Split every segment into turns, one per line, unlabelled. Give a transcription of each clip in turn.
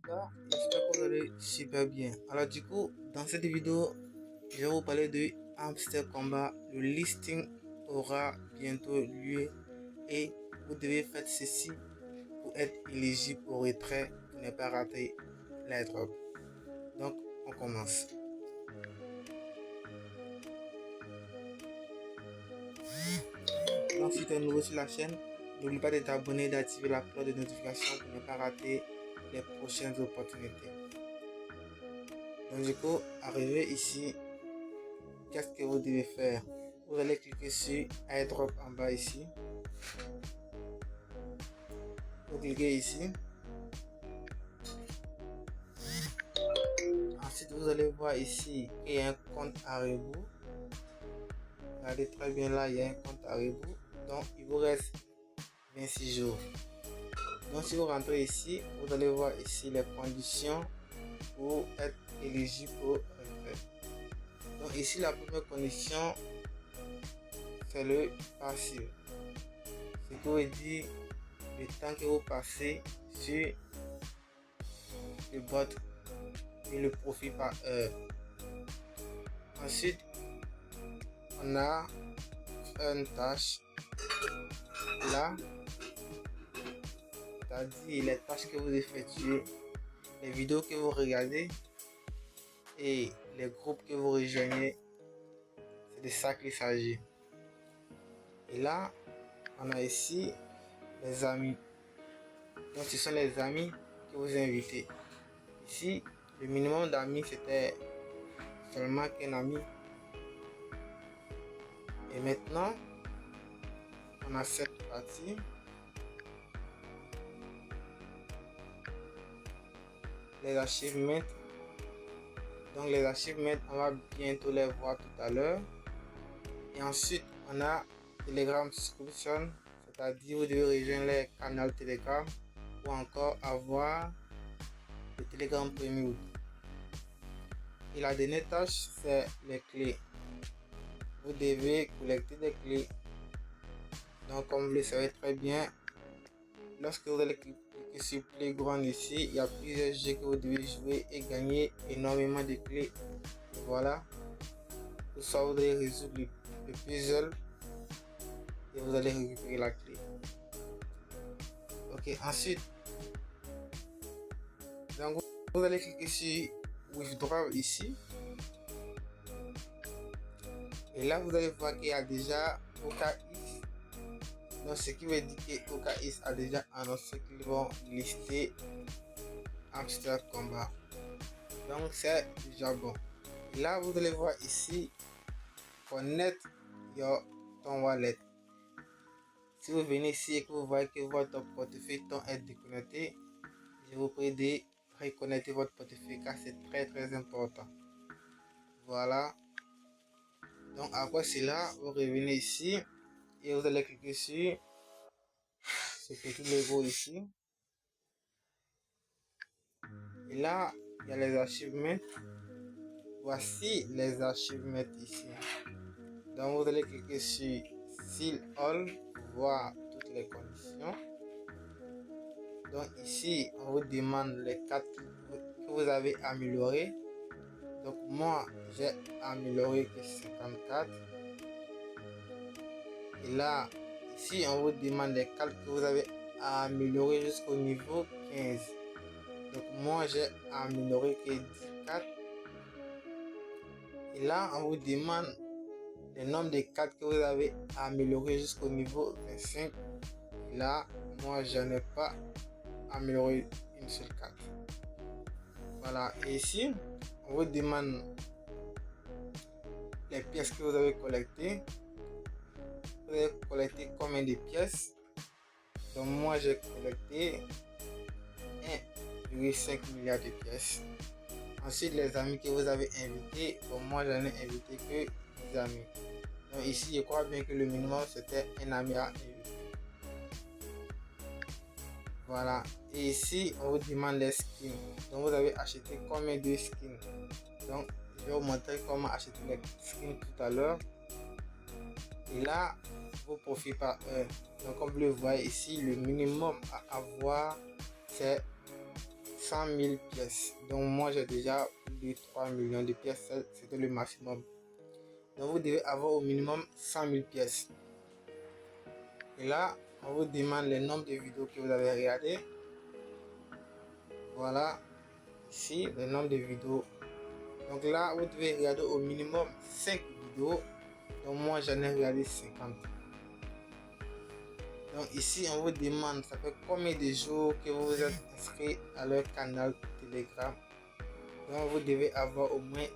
gars, j'espère que vous allez super bien. Alors du coup, dans cette vidéo, je vais vous parler de Hamster Combat. Le listing aura bientôt lieu et vous devez faire ceci pour être éligible au retrait pour ne pas rater l'airdrop. Donc, on commence. Donc, si tu es nouveau sur la chaîne, n'oublie pas de t'abonner et d'activer la cloche de notification pour ne pas rater les prochaines opportunités. Donc du coup, arrivé ici, qu'est-ce que vous devez faire? Vous allez cliquer sur airdrop en bas ici. Vous cliquez ici. Ensuite, vous allez voir ici qu'il y a un compte à rebours. Regardez très bien là, il y a un compte à rebours. Donc, il vous reste 26 jours. Donc, si vous rentrez ici, vous allez voir ici les conditions pour être éligible au retrait. Donc, ici, la première condition, c'est le passif. Ce qui veut dire le temps que vous passez sur le bot et le profit par heure. Ensuite, on a une tâche là, c'est-à-dire les tâches que vous effectuez, les vidéos que vous regardez et les groupes que vous rejoignez. C'est de ça qu'il s'agit. Et là, on a ici les amis. Donc, ce sont les amis que vous invitez. Ici, le minimum d'amis, c'était seulement qu'un ami. Et maintenant, on a cette partie. Les achievements. Donc les achievements, on va bientôt les voir tout à l'heure. Et ensuite, on a Telegram subscription, c'est-à-dire vous devez rejoindre les canaux Telegram ou encore avoir le Telegram Premium. Et la dernière tâche, c'est les clés. Vous devez collecter des clés. Donc comme vous le savez très bien, lorsque vous allez cliquer sur Playground ici, il y a plusieurs jeux que vous devez jouer et gagner énormément de clés. Et voilà. Soit vous allez résoudre le puzzle et vous allez récupérer la clé. Ok, ensuite, donc vous allez cliquer sur Withdraw ici. Et là, vous allez voir qu'il y a déjà OKX. Donc, ce qui veut dire que OKX a déjà annoncé qu'ils vont lister Hamster Combat. Donc, c'est déjà bon. Et là, vous allez voir ici, connect ton wallet. Si vous venez ici et que vous voyez que votre portefeuille est déconnecté, je vous prie de reconnecter votre portefeuille car c'est très important. Voilà. Donc après cela, vous revenez ici et vous allez cliquer sur ce petit logo ici. Et là, il y a les achievements. Voici les achievements ici. Donc vous allez cliquer sur Seal All pour voir toutes les conditions. Donc ici, on vous demande les 4 que vous avez améliorés. Donc moi, j'ai amélioré que 54. Et là, ici, on vous demande les calques que vous avez amélioré jusqu'au niveau 15. Donc moi, j'ai amélioré que 14. Et là, on vous demande le nombre de calques que vous avez amélioré jusqu'au niveau 25. Et là, moi, je n'ai pas amélioré une seule carte. Voilà. Et ici, on vous demande les pièces que vous avez collectées. Vous avez collecté combien de pièces? Donc moi j'ai collecté 1,5 milliard de pièces. Ensuite les amis que vous avez invités, bon moi j'en ai invité que 10 amis. Donc ici je crois bien que le minimum c'était un ami à inviter. Voilà. Et ici on vous demande les skins. Donc vous avez acheté combien de skins? Donc je vais vous montrer comment acheter les skins tout à l'heure. Et là, vous profitez par heure. Donc comme vous le voyez ici, le minimum à avoir c'est 100 000 pièces. Donc moi j'ai déjà plus de 3 millions de pièces, c'était le maximum. Donc vous devez avoir au minimum 100 000 pièces. Et là, on vous demande le nombre de vidéos que vous avez regardé. Voilà, ici le nombre de vidéos. Donc là, vous devez regarder au minimum 5 vidéos. Donc moi j'en ai regardé 50. Donc ici on vous demande ça fait combien de jours que vous vous êtes inscrit à leur canal Telegram. Donc vous devez avoir au moins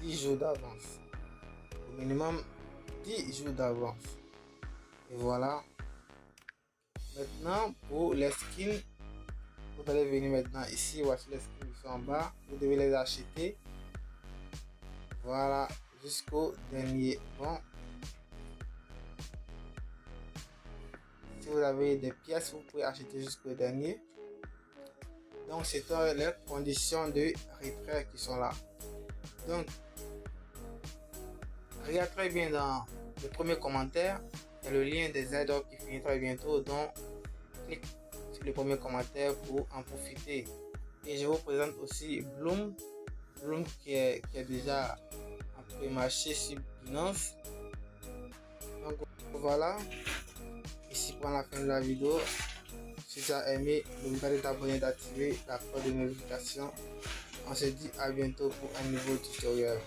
10 jours d'avance. Au minimum 10 jours d'avance. Et voilà. Maintenant pour les skins, vous allez venir maintenant ici, voici les skins qui sont en bas. Vous devez les acheter. Voilà, jusqu'au dernier. Bon. Si vous avez des pièces, vous pouvez acheter jusqu'au dernier. Donc c'est les conditions de retrait qui sont là. Donc regarde très bien dans le premier commentaire, il y a le lien des airdrops qui finit très bientôt. Donc clique sur le premier commentaire pour en profiter. Et je vous présente aussi Bloom qui est déjà en pré-marché sur Binance. Donc voilà, ici pour la fin de la vidéo. Si tu as aimé, n'oublie pas de t'abonner et d'activer la cloche de notification. On se dit à bientôt pour un nouveau tutoriel.